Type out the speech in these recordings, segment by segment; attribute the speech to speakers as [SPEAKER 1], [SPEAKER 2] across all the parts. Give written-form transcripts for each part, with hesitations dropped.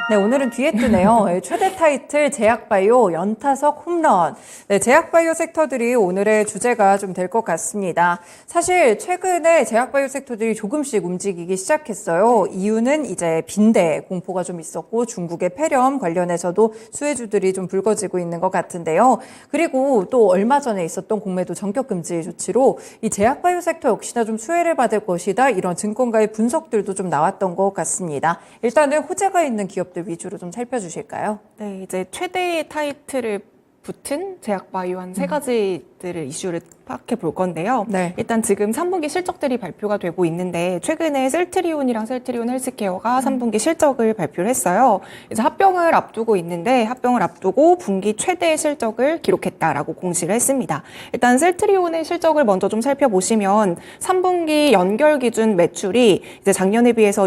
[SPEAKER 1] 네, 오늘은 뒤에 뜨네요. 네, 최대 타이틀 제약바이오 연타석 홈런. 네, 제약바이오 섹터들이 오늘의 주제가 좀 될 것 같습니다. 사실 최근에 제약바이오 섹터들이 조금씩 움직이기 시작했어요. 이유는 이제 빈대 공포가 좀 있었고 중국의 폐렴 관련해서도 수혜주들이 좀 불거지고 있는 것 같은데요. 그리고 또 얼마 전에 있었던 공매도 전격 금지 조치로 이 제약바이오 섹터 역시나 좀 수혜를 받을 것이다. 이런 증권가의 분석들도 좀 나왔던 것 같습니다. 일단은 호재가 있는 기업들 위주로 좀 살펴주실까요?
[SPEAKER 2] 네, 이제 최대의 타이틀을 붙은 제약바이오 한 세 가지들을 이슈를 파악해 볼 건데요.
[SPEAKER 1] 네.
[SPEAKER 2] 일단 지금 3분기 실적들이 발표가 되고 있는데 최근에 셀트리온이랑 셀트리온 헬스케어가 3분기 실적을 발표를 했어요. 이제 합병을 앞두고 있는데 합병을 앞두고 분기 최대 실적을 기록했다라고 공시를 했습니다. 일단 셀트리온의 실적을 먼저 좀 살펴보시면 3분기 연결 기준 매출이 이제 작년에 비해서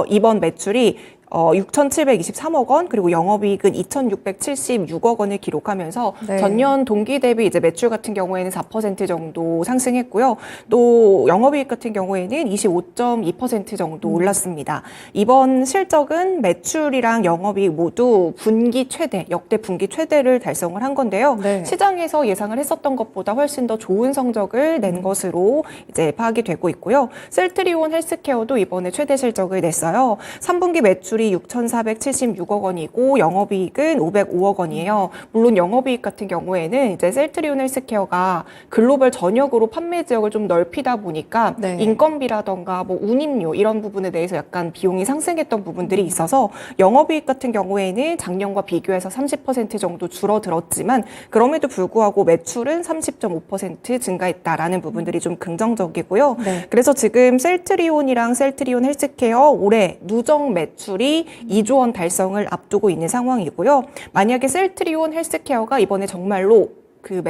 [SPEAKER 2] 이번 매출이 6,723억 원, 그리고 영업이익은 2,676억 원을 기록하면서
[SPEAKER 1] 네.
[SPEAKER 2] 전년 동기 대비 이제 매출 같은 경우에는 4% 정도 상승했고요. 또 영업이익 같은 경우에는 25.2% 정도 올랐습니다. 이번 실적은 매출이랑 영업이익 모두 분기 최대, 역대 분기 최대를 달성을 한 건데요.
[SPEAKER 1] 네.
[SPEAKER 2] 시장에서 예상을 했었던 것보다 훨씬 더 좋은 성적을 낸 것으로 이제 파악이 되고 있고요. 셀트리온 헬스케어도 이번에 최대 실적을 냈어요. 3분기 매출이 6,476억 원이고 영업이익은 505억 원이에요. 물론 영업이익 같은 경우에는 이제 셀트리온 헬스케어가 글로벌 전역으로 판매 지역을 좀 넓히다 보니까
[SPEAKER 1] 네.
[SPEAKER 2] 인건비라던가 뭐 운임료 이런 부분에 대해서 약간 비용이 상승했던 부분들이 있어서 영업이익 같은 경우에는 작년과 비교해서 30% 정도 줄어들었지만 그럼에도 불구하고 매출은 30.5% 증가했다라는 부분들이 좀 긍정적이고요.
[SPEAKER 1] 네.
[SPEAKER 2] 그래서 지금 셀트리온이랑 셀트리온 헬스케어 올해 누적 매출이 2조 원 달성을 앞두고 있는 상황이고요. 만약에 셀트리온 헬스케어가 이번에 정말로 그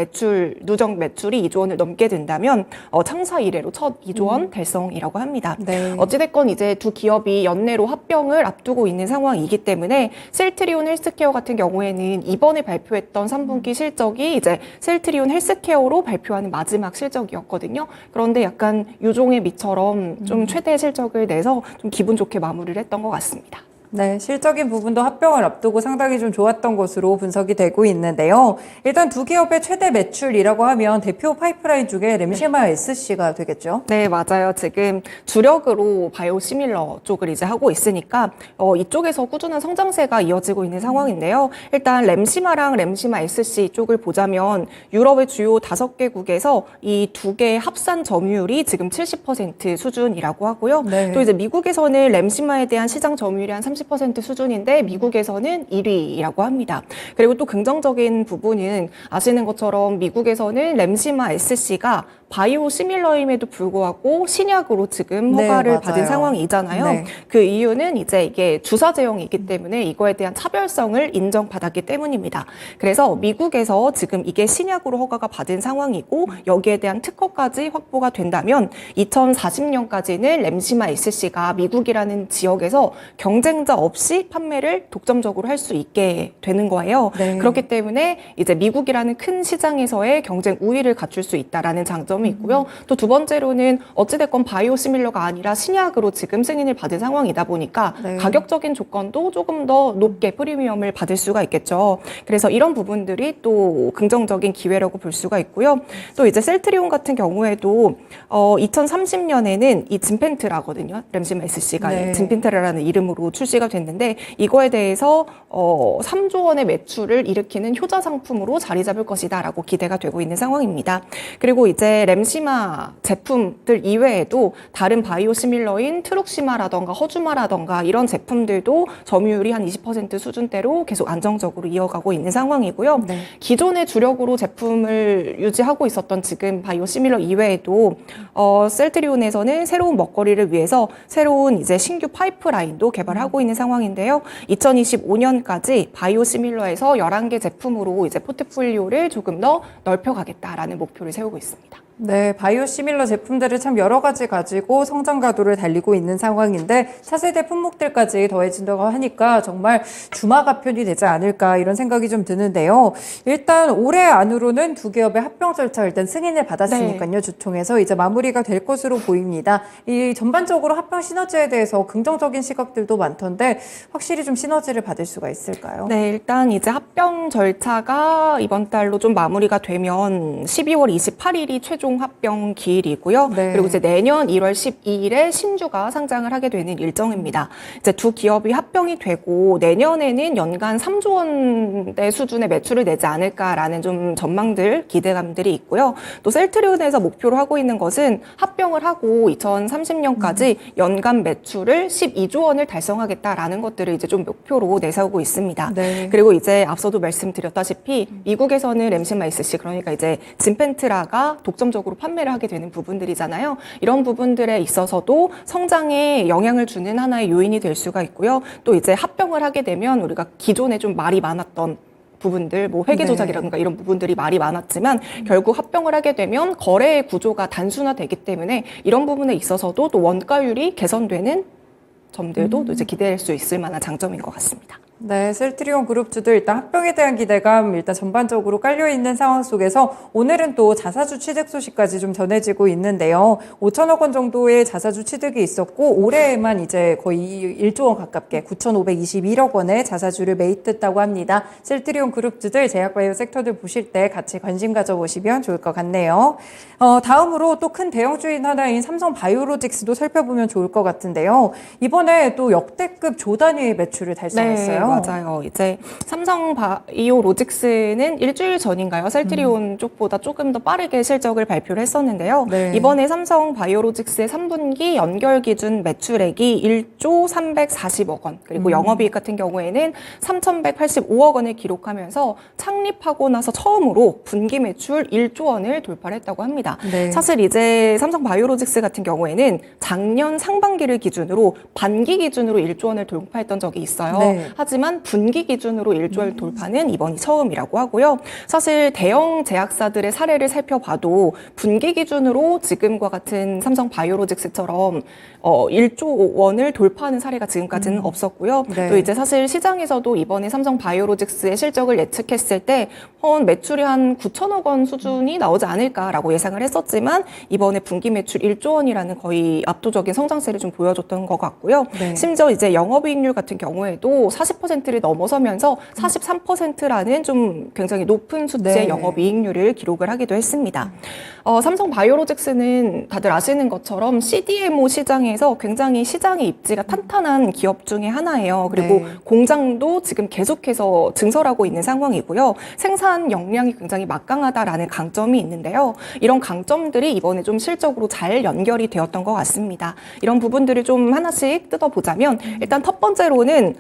[SPEAKER 2] 누적 매출이 2조 원을 넘게 된다면 창사 이래로 첫 2조 원 달성이라고 합니다.
[SPEAKER 1] 네.
[SPEAKER 2] 어찌됐건 이제 두 기업이 연내로 합병을 앞두고 있는 상황이기 때문에 셀트리온 헬스케어 같은 경우에는 이번에 발표했던 3분기 실적이 이제 셀트리온 헬스케어로 발표하는 마지막 실적이었거든요. 그런데 약간 유종의 미처럼 좀 최대 실적을 내서 좀 기분 좋게 마무리를 했던 것 같습니다.
[SPEAKER 1] 네, 실적인 부분도 합병을 앞두고 상당히 좀 좋았던 것으로 분석이 되고 있는데요. 일단 두 기업의 최대 매출이라고 하면 대표 파이프라인 중에 램시마 SC가 되겠죠?
[SPEAKER 2] 네, 맞아요. 지금 주력으로 바이오시밀러 쪽을 이제 하고 있으니까 이쪽에서 꾸준한 성장세가 이어지고 있는 상황인데요. 일단 램시마랑 램시마 SC 쪽을 보자면 유럽의 주요 5개국에서 이 두 개의 합산 점유율이 지금 70% 수준이라고 하고요.
[SPEAKER 1] 네.
[SPEAKER 2] 또 이제 미국에서는 램시마에 대한 시장 점유율이 한 30% 수준인데 미국에서는 1위라고 합니다. 그리고 또 긍정적인 부분은 아시는 것처럼 미국에서는 램시마 SC가 바이오 시밀러임에도 불구하고 신약으로 지금 허가를
[SPEAKER 1] 네,
[SPEAKER 2] 받은
[SPEAKER 1] 맞아요.
[SPEAKER 2] 상황이잖아요.
[SPEAKER 1] 네.
[SPEAKER 2] 그 이유는 이제 이게 주사 제형이기 때문에 이거에 대한 차별성을 인정받았기 때문입니다. 그래서 미국에서 지금 이게 신약으로 허가가 받은 상황이고 여기에 대한 특허까지 확보가 된다면 2040년까지는 램시마 SC가 미국이라는 지역에서 경쟁자 없이 판매를 독점적으로 할 수 있게 되는 거예요.
[SPEAKER 1] 네.
[SPEAKER 2] 그렇기 때문에 이제 미국이라는 큰 시장에서의 경쟁 우위를 갖출 수 있다라는 장점이 있고요. 또 두 번째로는 어찌됐건 바이오시밀러가 아니라 신약으로 지금 승인을 받은 상황이다 보니까
[SPEAKER 1] 네.
[SPEAKER 2] 가격적인 조건도 조금 더 높게 프리미엄을 받을 수가 있겠죠. 그래서 이런 부분들이 또 긍정적인 기회라고 볼 수가 있고요. 또 이제 셀트리온 같은 경우에도 2030년에는 이 진펜트라거든요. 램시마 SC가
[SPEAKER 1] 네.
[SPEAKER 2] 진펜트라라는 이름으로 출시가 됐는데 이거에 대해서 3조 원의 매출을 일으키는 효자 상품으로 자리 잡을 것이다라고 기대가 되고 있는 상황입니다. 그리고 이제 램시마 제품들 이외에도 다른 바이오시밀러인 트룩시마라던가 허주마라던가 이런 제품들도 점유율이 한 20% 수준대로 계속 안정적으로 이어가고 있는 상황이고요.
[SPEAKER 1] 네.
[SPEAKER 2] 기존의 주력으로 제품을 유지하고 있었던 지금 바이오시밀러 이외에도 셀트리온에서는 새로운 먹거리를 위해서 새로운 이제 신규 파이프라인도 개발하고 있는 상황인데요. 2025년까지 바이오시밀러에서 11개 제품으로 이제 포트폴리오를 조금 더 넓혀가겠다라는 목표를 세우고 있습니다.
[SPEAKER 1] 네, 바이오시밀러 제품들을 참 여러 가지 가지고 성장 가도를 달리고 있는 상황인데 차세대 품목들까지 더해진다고 하니까 정말 주마가편이 되지 않을까 이런 생각이 좀 드는데요. 일단 올해 안으로는 두 기업의 합병 절차 일단 승인을 받았으니까요. 주총에서 이제 마무리가 될 것으로 보입니다. 이 전반적으로 합병 시너지에 대해서 긍정적인 시각들도 많던데 확실히 좀 시너지를 받을 수가 있을까요?
[SPEAKER 2] 네, 일단 이제 합병 절차가 이번 달로 좀 마무리가 되면 12월 28일이 최종 합병 기일이고요.
[SPEAKER 1] 네.
[SPEAKER 2] 그리고 이제 내년 1월 12일에 신주가 상장을 하게 되는 일정입니다. 이제 두 기업이 합병이 되고 내년에는 연간 3조 원대 수준의 매출을 내지 않을까라는 좀 전망들, 기대감들이 있고요. 또 셀트리온에서 목표로 하고 있는 것은 합병을 하고 2030년까지 연간 매출을 12조 원을 달성하겠다라는 것들을 이제 좀 목표로 내세우고 있습니다.
[SPEAKER 1] 네.
[SPEAKER 2] 그리고 이제 앞서도 말씀드렸다시피 미국에서는 램시마이스시 그러니까 이제 진펜트라가 독점적으로 판매를 하게 되는 부분들이잖아요. 이런 부분들에 있어서도 성장에 영향을 주는 하나의 요인이 될 수가 있고요. 또 이제 합병을 하게 되면 우리가 기존에 좀 말이 많았던 부분들, 뭐 회계 조작이라든가 이런 부분들이 말이 많았지만 결국 합병을 하게 되면 거래 구조가 단순화되기 때문에 이런 부분에 있어서도 또 원가율이 개선되는 점들도 또 이제 기대할 수 있을 만한 장점인 것 같습니다.
[SPEAKER 1] 네, 셀트리온 그룹주들 일단 합병에 대한 기대감 일단 전반적으로 깔려있는 상황 속에서 오늘은 또 자사주 취득 소식까지 좀 전해지고 있는데요. 5천억 원 정도의 자사주 취득이 있었고 올해에만 이제 거의 1조 원 가깝게 9,521억 원의 자사주를 매입했다고 합니다. 셀트리온 그룹주들 제약바이오 섹터들 보실 때 같이 관심 가져보시면 좋을 것 같네요. 다음으로 또 큰 대형주인 하나인 삼성바이오로직스도 살펴보면 좋을 것 같은데요. 이번에 또 역대급 조 단위의 매출을 달성했어요.
[SPEAKER 2] 네, 맞아요. 이제 삼성바이오로직스는 일주일 전인가요? 셀트리온 쪽보다 조금 더 빠르게 실적을 발표를 했었는데요.
[SPEAKER 1] 네.
[SPEAKER 2] 이번에 삼성바이오로직스의 3분기 연결 기준 매출액이 1조 340억 원, 그리고 영업이익 같은 경우에는 3,185억 원을 기록하면서 창립하고 나서 처음으로 분기 매출 1조 원을 돌파를 했다고 합니다.
[SPEAKER 1] 네.
[SPEAKER 2] 사실 이제 삼성바이오로직스 같은 경우에는 작년 상반기를 기준으로 반기 기준으로 1조 원을 돌파했던 적이 있어요.
[SPEAKER 1] 네.
[SPEAKER 2] 하지만 분기 기준으로 1조를 돌파는 이번이 처음이라고 하고요. 사실 대형 제약사들의 사례를 살펴봐도 분기 기준으로 지금과 같은 삼성바이오로직스처럼 1조 원을 돌파하는 사례가 지금까지는 없었고요.
[SPEAKER 1] 네.
[SPEAKER 2] 또 이제 사실 시장에서도 이번에 삼성바이오로직스의 실적을 예측했을 때 매출이 한 9천억 원 수준이 나오지 않을까라고 예상을 했었지만 이번에 분기 매출 1조 원이라는 거의 압도적인 성장세를 좀 보여줬던 것 같고요.
[SPEAKER 1] 네.
[SPEAKER 2] 심지어 이제 영업이익률 같은 경우에도 40%를 넘어서면서 43%라는 좀 굉장히 높은 수치의
[SPEAKER 1] 네.
[SPEAKER 2] 영업이익률을 기록을 하기도 했습니다. 삼성바이오로직스는 다들 아시는 것처럼 CDMO 시장에서 굉장히 시장의 입지가 탄탄한 기업 중에 하나예요. 그리고
[SPEAKER 1] 네.
[SPEAKER 2] 공장도 지금 계속해서 증설하고 있는 상황이고요. 생산 역량이 굉장히 막강하다라는 강점이 있는데요. 이런 강점들이 이번에 좀 실적으로 잘 연결이 되었던 것 같습니다. 이런 부분들을 좀 하나씩 뜯어보자면 일단 첫 번째로는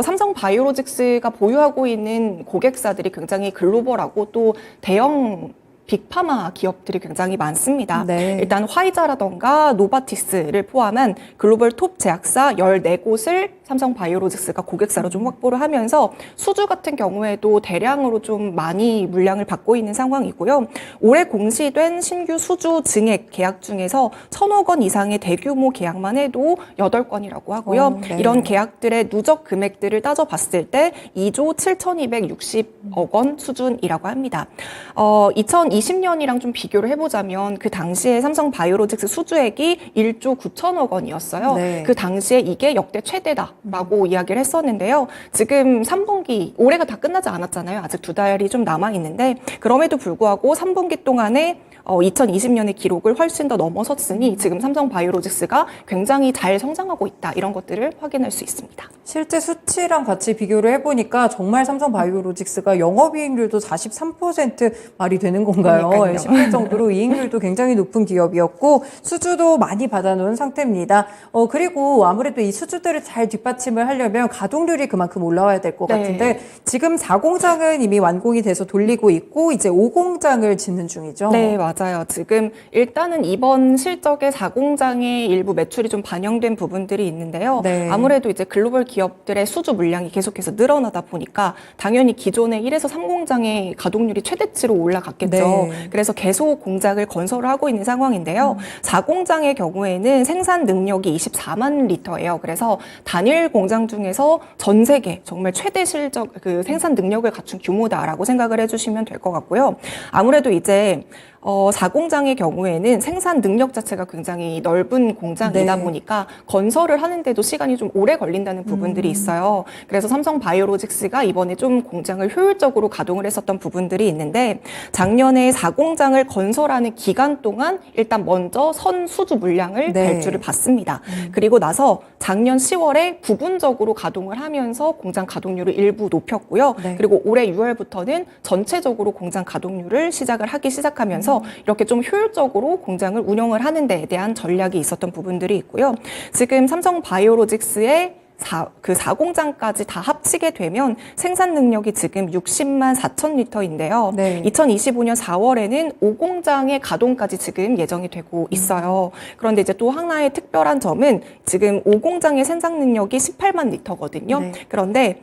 [SPEAKER 2] 삼성바이오로직스가 보유하고 있는 고객사들이 굉장히 글로벌하고 또 대형 빅파마 기업들이 굉장히 많습니다.
[SPEAKER 1] 네.
[SPEAKER 2] 일단 화이자라던가 노바티스를 포함한 글로벌 톱 제약사 14곳을 삼성바이오로직스가 고객사로 좀 확보를 하면서 수주 같은 경우에도 대량으로 좀 많이 물량을 받고 있는 상황이고요. 올해 공시된 신규 수주 증액 계약 중에서 1,000억 원 이상의 대규모 계약만 해도 8건이라고 하고요.
[SPEAKER 1] 네.
[SPEAKER 2] 이런 계약들의 누적 금액들을 따져봤을 때 2조 7,260억 원 수준이라고 합니다. 2020년이랑 좀 비교를 해보자면 그 당시에 삼성바이오로직스 수주액이 1조 9천억 원이었어요.
[SPEAKER 1] 네.
[SPEAKER 2] 그 당시에 이게 역대 최대다라고 이야기를 했었는데요. 지금 3분기, 올해가 다 끝나지 않았잖아요. 아직 2달이 좀 남아있는데 그럼에도 불구하고 3분기 동안에 2020년의 기록을 훨씬 더 넘어섰으니 지금 삼성바이오로직스가 굉장히 잘 성장하고 있다. 이런 것들을 확인할 수 있습니다.
[SPEAKER 1] 실제 수치랑 같이 비교를 해보니까 정말 삼성바이오로직스가 영업이익률도 43% 말이 되는 건가요?
[SPEAKER 2] 그러니까요.
[SPEAKER 1] 싶을 정도로 이익률도 굉장히 높은 기업이었고 수주도 많이 받아놓은 상태입니다. 그리고 아무래도 이 수주들을 잘 뒷받침을 하려면 가동률이 그만큼 올라와야 될 것
[SPEAKER 2] 네.
[SPEAKER 1] 같은데 지금 4공장은 이미 완공이 돼서 돌리고 있고 이제 5공장을 짓는 중이죠.
[SPEAKER 2] 네, 맞아요. 맞아요. 지금 일단은 이번 실적에 4공장의 일부 매출이 좀 반영된 부분들이 있는데요.
[SPEAKER 1] 네.
[SPEAKER 2] 아무래도 이제 글로벌 기업들의 수주 물량이 계속해서 늘어나다 보니까 당연히 기존의 1에서 3공장의 가동률이 최대치로 올라갔겠죠.
[SPEAKER 1] 네.
[SPEAKER 2] 그래서 계속 공장을 건설을 하고 있는 상황인데요. 4공장의 경우에는 생산 능력이 24만 리터예요. 그래서 단일 공장 중에서 전 세계 정말 최대 실적 그 생산 능력을 갖춘 규모다라고 생각을 해주시면 될 것 같고요. 아무래도 이제 4공장의 경우에는 생산 능력 자체가 굉장히 넓은 공장이다
[SPEAKER 1] 네.
[SPEAKER 2] 보니까 건설을 하는데도 시간이 좀 오래 걸린다는 부분들이 있어요. 그래서 삼성 바이오로직스가 이번에 좀 공장을 효율적으로 가동을 했었던 부분들이 있는데 작년에 4공장을 건설하는 기간 동안 일단 먼저 선 수주 물량을
[SPEAKER 1] 네.
[SPEAKER 2] 발주를 받습니다. 그리고 나서 작년 10월에 부분적으로 가동을 하면서 공장 가동률을 일부 높였고요.
[SPEAKER 1] 네.
[SPEAKER 2] 그리고 올해 6월부터는 전체적으로 공장 가동률을 시작을 시작하면서 이렇게 좀 효율적으로 공장을 운영을 하는 데에 대한 전략이 있었던 부분들이 있고요. 지금 삼성 바이오로직스의 4공장까지 다 합치게 되면 생산 능력이 지금 60만 4천 리터인데요.
[SPEAKER 1] 네.
[SPEAKER 2] 2025년 4월에는 5공장의 가동까지 지금 예정이 되고 있어요. 그런데 이제 또 하나의 특별한 점은 지금 5공장의 생산 능력이 18만 리터거든요.
[SPEAKER 1] 네.
[SPEAKER 2] 그런데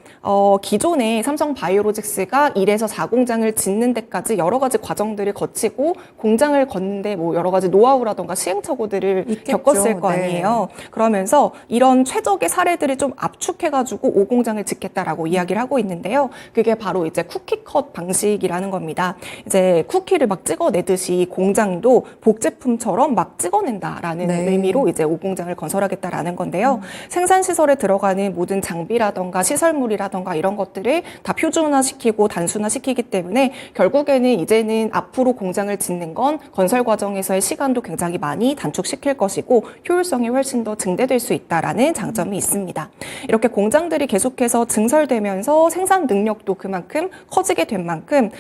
[SPEAKER 2] 기존에 삼성 바이오로직스가 1에서 4공장을 짓는 데까지 여러 가지 과정들을 거치고 공장을 걷는데 뭐 여러 가지 노하우라던가 시행착오들을
[SPEAKER 1] 있겠죠.
[SPEAKER 2] 겪었을 거 아니에요. 그러면서 이런 최적의 사례들을 좀 압축해가지고 5공장을 짓겠다라고 이야기를 하고 있는데요. 그게 바로 이제 쿠키컷 방식이라는 겁니다. 이제 쿠키를 막 찍어내듯이 공장도 복제품처럼 막 찍어낸다라는
[SPEAKER 1] 네.
[SPEAKER 2] 의미로 이제 5공장을 건설하겠다라는 건데요. 생산시설에 들어가는 모든 장비라던가 시설물이라던가 이런 것들을 다 표준화시키고 단순화시키기 때문에 결국에는 이제는 앞으로 공장을 짓는 건 건설 과정에서의 시간도 굉장히 많이 단축시킬 것이고 효율성이 훨씬 더 증대될 수 있다라는 장점이 있습니다. 이렇게 공장들이 계속해서 증설되면서 생산 능력도 그만큼 커지게 된 만큼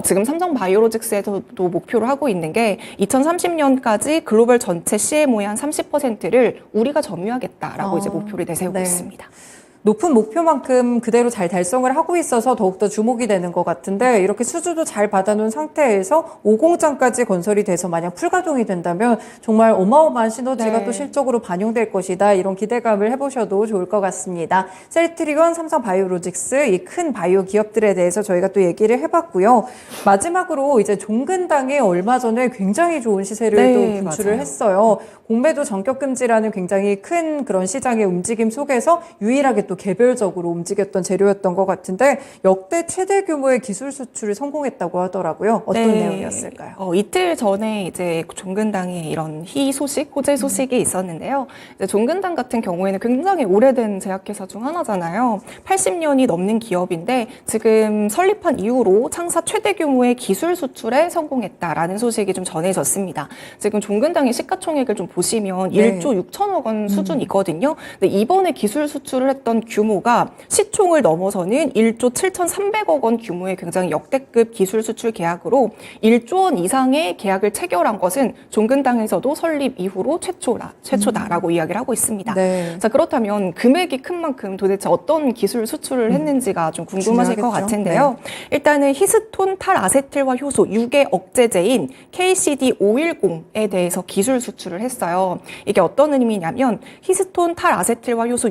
[SPEAKER 2] 지금 삼성 바이오로직스에서도 목표를 하고 있는 게 2030년까지 글로벌 전체 CMO의 한 30%를 우리가 점유하겠다라고 이제 목표를 내세우고
[SPEAKER 1] 네.
[SPEAKER 2] 있습니다.
[SPEAKER 1] 높은 목표만큼 그대로 잘 달성을 하고 있어서 더욱더 주목이 되는 것 같은데 이렇게 수주도 잘 받아놓은 상태에서 5공장까지 건설이 돼서 만약 풀가동이 된다면 정말 어마어마한 시너지가
[SPEAKER 2] 네.
[SPEAKER 1] 또 실적으로 반영될 것이다. 이런 기대감을 해보셔도 좋을 것 같습니다. 셀트리온, 삼성 바이오로직스 이 큰 바이오 기업들에 대해서 저희가 또 얘기를 해봤고요. 마지막으로 이제 종근당이 얼마 전에 굉장히 좋은 시세를
[SPEAKER 2] 네,
[SPEAKER 1] 또 분출을
[SPEAKER 2] 맞아요.
[SPEAKER 1] 했어요. 공매도 전격 금지라는 굉장히 큰 그런 시장의 움직임 속에서 유일하게 또 개별적으로 움직였던 재료였던 것 같은데 역대 최대 규모의 기술 수출을 성공했다고 하더라고요. 어떤
[SPEAKER 2] 네.
[SPEAKER 1] 내용이었을까요?
[SPEAKER 2] 이틀 전에 이제 종근당의 이런 호재 소식이 있었는데요. 이제 종근당 같은 경우에는 굉장히 오래된 제약회사 중 하나잖아요. 80년이 넘는 기업인데 지금 설립한 이후로 창사 최대 규모의 기술 수출에 성공했다라는 소식이 좀 전해졌습니다. 지금 종근당의 시가총액을 좀 보시면
[SPEAKER 1] 네.
[SPEAKER 2] 1조 6천억 원 수준이거든요. 근데 이번에 기술 수출을 했던 규모가 시총을 넘어서는 1조 7,300억 원 규모의 굉장히 역대급 기술 수출 계약으로 1조 원 이상의 계약을 체결한 것은 종근당에서도 설립 이후로 최초다라고 이야기를 하고 있습니다.
[SPEAKER 1] 네.
[SPEAKER 2] 자, 그렇다면 금액이 큰 만큼 도대체 어떤 기술 수출을 했는지가 좀 궁금하실 것
[SPEAKER 1] 중요하겠죠.
[SPEAKER 2] 같은데요. 일단은 히스톤 탈아세틸화 효소 유해 억제제인 KCD510에 대해서 기술 수출을 했어요. 이게 어떤 의미냐면 히스톤 탈아세틸화 효소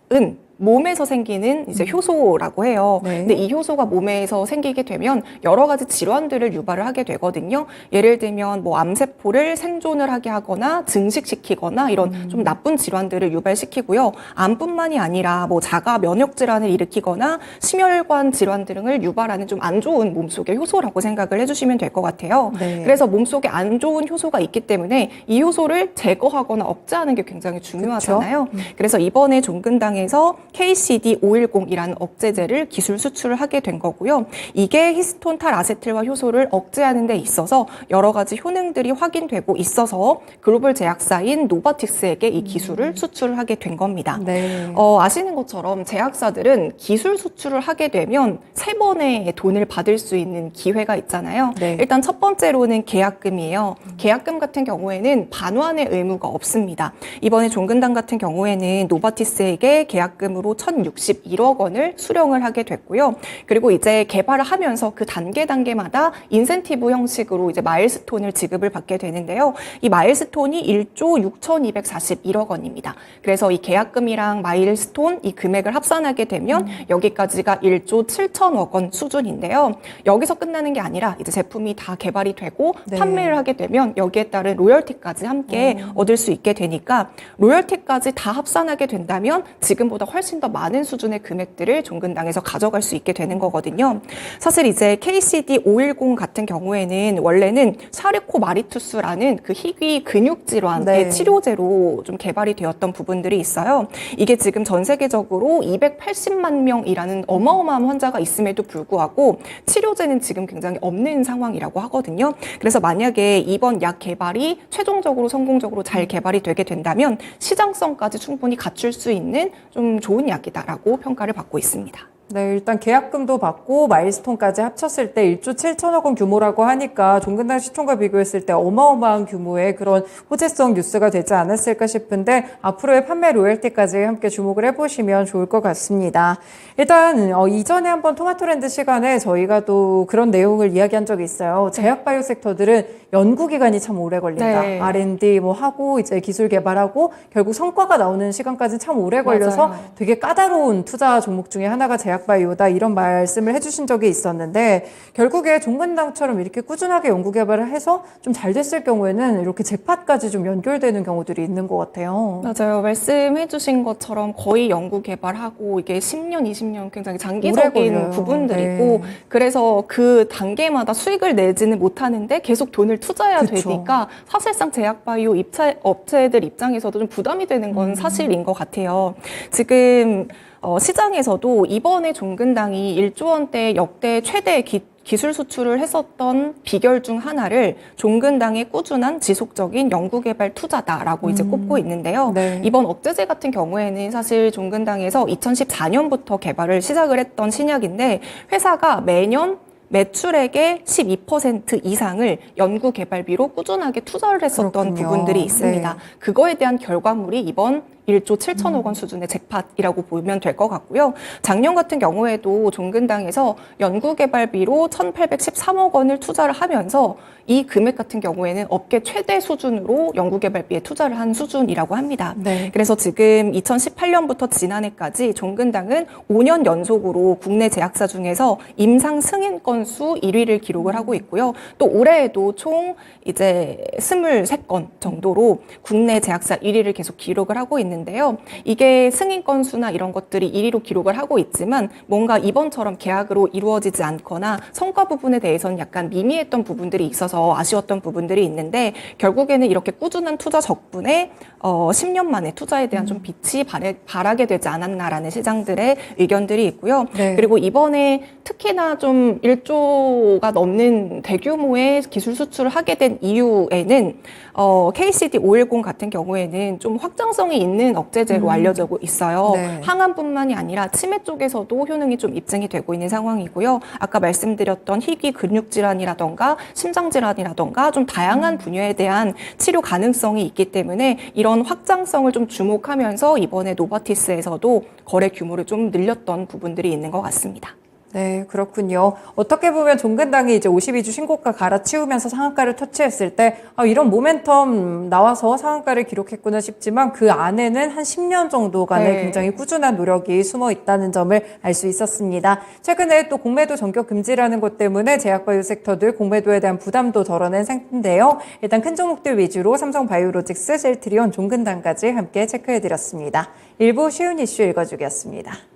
[SPEAKER 2] 6은 몸에서 생기는 이제 효소라고 해요.
[SPEAKER 1] 네.
[SPEAKER 2] 근데 이 효소가 몸에서 생기게 되면 여러 가지 질환들을 유발을 하게 되거든요. 예를 들면 뭐 암세포를 생존을 하게 하거나 증식시키거나 이런 좀 나쁜 질환들을 유발시키고요. 암뿐만이 아니라 뭐 자가 면역 질환을 일으키거나 심혈관 질환 등을 유발하는 좀 안 좋은 몸속의 효소라고 생각을 해주시면 될 것 같아요.
[SPEAKER 1] 네.
[SPEAKER 2] 그래서 몸속에 안 좋은 효소가 있기 때문에 이 효소를 제거하거나 억제하는 게 굉장히 중요하잖아요. 그래서 이번에 종근당에서 KCD510이라는 억제제를 기술 수출을 하게 된 거고요. 이게 히스톤 탈아세틸화 효소를 억제하는 데 있어서 여러 가지 효능들이 확인되고 있어서 글로벌 제약사인 노바틱스에게 이 기술을 수출을 하게 된 겁니다.
[SPEAKER 1] 네.
[SPEAKER 2] 아시는 것처럼 제약사들은 기술 수출을 하게 되면 3번의 돈을 받을 수 있는 기회가 있잖아요.
[SPEAKER 1] 네.
[SPEAKER 2] 일단 첫 번째로는 계약금이에요. 계약금 같은 경우에는 반환의 의무가 없습니다. 이번에 종근당 같은 경우에는 노바티스에게 계약금으로 총액으로 1,061억 원을 수령을 하게 됐고요. 그리고 이제 개발을 하면서 그 단계마다 인센티브 형식으로 이제 마일스톤을 지급을 받게 되는데요. 이 마일스톤이 1조 6,241억 원입니다. 그래서 이 계약금이랑 마일스톤 이 금액을 합산하게 되면 여기까지가 1조 7천억 원 수준인데요. 여기서 끝나는 게 아니라 이제 제품이 다 개발이 되고
[SPEAKER 1] 네.
[SPEAKER 2] 판매를 하게 되면 여기에 따른 로열티까지 함께 얻을 수 있게 되니까 로열티까지 다 합산하게 된다면 지금보다 훨씬 더 많은 수준의 금액들을 종근당에서 가져갈 수 있게 되는 거거든요. 사실 이제 KCD510 같은 경우에는 원래는 샤르코마리투스라는 그 희귀 근육 질환의
[SPEAKER 1] 네.
[SPEAKER 2] 치료제로 좀 개발이 되었던 부분들이 있어요. 이게 지금 전 세계적으로 280만 명이라는 어마어마한 환자가 있음에도 불구하고 치료제는 지금 굉장히 없는 상황이라고 하거든요. 그래서 만약에 이번 약 개발이 최종적으로 성공적으로 잘 개발이 되게 된다면 시장성까지 충분히 갖출 수 있는 좀 좋은 약이다라고 평가를 받고 있습니다.
[SPEAKER 1] 네, 일단 계약금도 받고 마일스톤까지 합쳤을 때 1조 7천억 원 규모라고 하니까 종근당 시총과 비교했을 때 어마어마한 규모의 그런 호재성 뉴스가 되지 않았을까 싶은데 앞으로의 판매 로열티까지 함께 주목을 해보시면 좋을 것 같습니다. 일단 이전에 한번 토마토랜드 시간에 저희가 또 그런 내용을 이야기한 적이 있어요. 제약바이오 섹터들은 연구기간이 참 오래 걸린다.
[SPEAKER 2] 네.
[SPEAKER 1] R&D 뭐 하고 이제 기술 개발하고 결국 성과가 나오는 시간까지 참 오래 걸려서
[SPEAKER 2] 맞아요.
[SPEAKER 1] 되게 까다로운 투자 종목 중에 하나가 제약바이오다 이런 말씀을 해주신 적이 있었는데 결국에 종근당처럼 이렇게 꾸준하게 연구 개발을 해서 좀 잘 됐을 경우에는 이렇게 잭팟까지 좀 연결되는 경우들이 있는 것 같아요.
[SPEAKER 2] 맞아요. 말씀해 주신 것처럼 거의 연구 개발하고 이게 10년, 20년 굉장히
[SPEAKER 1] 오래
[SPEAKER 2] 장기적인
[SPEAKER 1] 걸려요.
[SPEAKER 2] 부분들이고
[SPEAKER 1] 네.
[SPEAKER 2] 그래서 그 단계마다 수익을 내지는 못하는데 계속 돈을 투자해야
[SPEAKER 1] 그쵸.
[SPEAKER 2] 되니까 사실상 제약바이오 업체들 입장에서도 좀 부담이 되는 건 사실인 것 같아요. 지금 시장에서도 이번에 종근당이 1조 원대 역대 최대 기술 수출을 했었던 비결 중 하나를 종근당의 꾸준한 지속적인 연구개발 투자다라고 이제 꼽고 있는데요.
[SPEAKER 1] 네.
[SPEAKER 2] 이번 억제제 같은 경우에는 사실 종근당에서 2014년부터 개발을 시작을 했던 신약인데 회사가 매년 매출액의 12% 이상을 연구개발비로 꾸준하게 투자를 했었던
[SPEAKER 1] 그렇군요.
[SPEAKER 2] 부분들이 있습니다.
[SPEAKER 1] 네.
[SPEAKER 2] 그거에 대한 결과물이 이번 1조 7천억 원 수준의 잭팟이라고 보면 될 것 같고요. 작년 같은 경우에도 종근당에서 연구개발비로 1,813억 원을 투자를 하면서 이 금액 같은 경우에는 업계 최대 수준으로 연구개발비에 투자를 한 수준이라고 합니다.
[SPEAKER 1] 네.
[SPEAKER 2] 그래서 지금 2018년부터 지난해까지 종근당은 5년 연속으로 국내 제약사 중에서 임상 승인 건수 1위를 기록을 하고 있고요. 또 올해에도 총 이제 23건 정도로 국내 제약사 1위를 계속 기록을 하고 있는데요. 이게 승인 건수나 이런 것들이 1위로 기록을 하고 있지만 뭔가 이번처럼 계약으로 이루어지지 않거나 성과 부분에 대해서는 약간 미미했던 부분들이 있어서 아쉬웠던 부분들이 있는데 결국에는 이렇게 꾸준한 투자 덕분에 10년 만에 투자에 대한 좀 빛이 발하게 되지 않았나라는 시장들의 의견들이 있고요.
[SPEAKER 1] 네.
[SPEAKER 2] 그리고 이번에 특히나 좀 1조가 넘는 대규모의 기술 수출을 하게 된 이유에는 KCD510 같은 경우에는 좀 확장성이 있는 억제제로 알려지고 있어요.
[SPEAKER 1] 네.
[SPEAKER 2] 항암뿐만이 아니라 치매 쪽에서도 효능이 좀 입증이 되고 있는 상황이고요. 아까 말씀드렸던 희귀 근육 질환이라던가 심장 질환이라던가 좀 다양한 분야에 대한 치료 가능성이 있기 때문에 이런 확장성을 좀 주목하면서 이번에 노바티스에서도 거래 규모를 좀 늘렸던 부분들이 있는 것 같습니다.
[SPEAKER 1] 네, 그렇군요. 어떻게 보면 종근당이 이제 52주 신고가 갈아치우면서 상한가를 터치했을 때 이런 모멘텀 나와서 상한가를 기록했구나 싶지만 그 안에는 한 10년 정도간의
[SPEAKER 2] 네.
[SPEAKER 1] 굉장히 꾸준한 노력이 숨어 있다는 점을 알 수 있었습니다. 최근에 또 공매도 전격 금지라는 것 때문에 제약바이오 섹터들 공매도에 대한 부담도 덜어낸 상태인데요. 일단 큰 종목들 위주로 삼성바이오로직스, 셀트리온, 종근당까지 함께 체크해드렸습니다. 일부 쉬운 이슈 읽어주겠습니다.